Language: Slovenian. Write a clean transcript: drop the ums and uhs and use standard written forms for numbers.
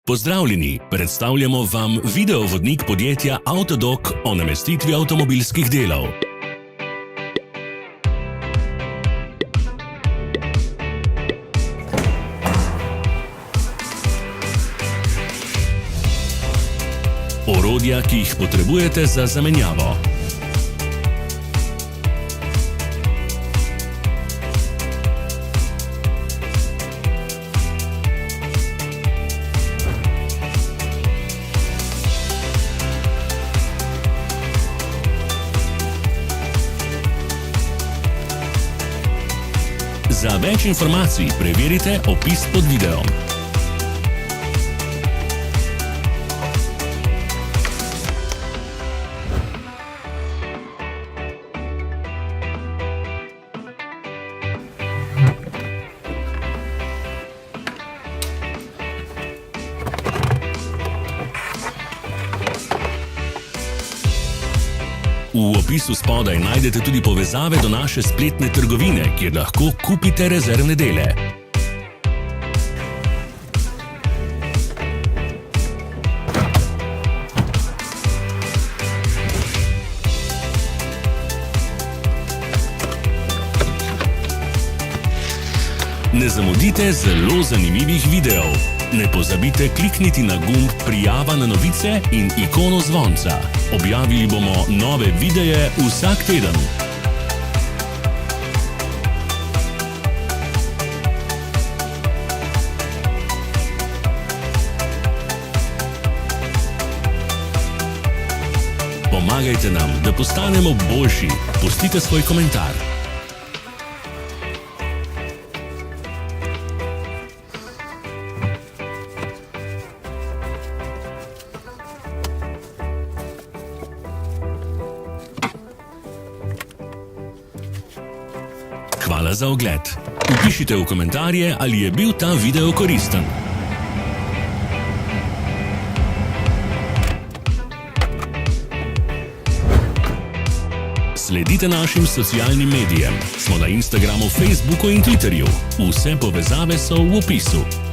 Pozdravljeni, predstavljamo vam videovodnik podjetja Avtodok o namestitvi avtomobilskih delov. Orodja, ki jih potrebujete za zamenjavo. Za več informacij preverite opis pod videom. V opisu spodaj najdete tudi povezave do naše spletne trgovine, kjer lahko kupite rezervne dele. Ne zamudite zelo zanimivih videov. Ne pozabite klikniti na gumb Prijava na novice in ikono zvonca. Objavili bomo nove videe vsak teden. Pomagajte nam, da postanemo boljši. Pustite svoj komentar. Hvala za ogled. Vpišite v komentarje, ali je bil ta video koristen. Sledite našim socialnim medijem. Smo na Instagramu, Facebooku in Twitterju. Vse povezave so v opisu.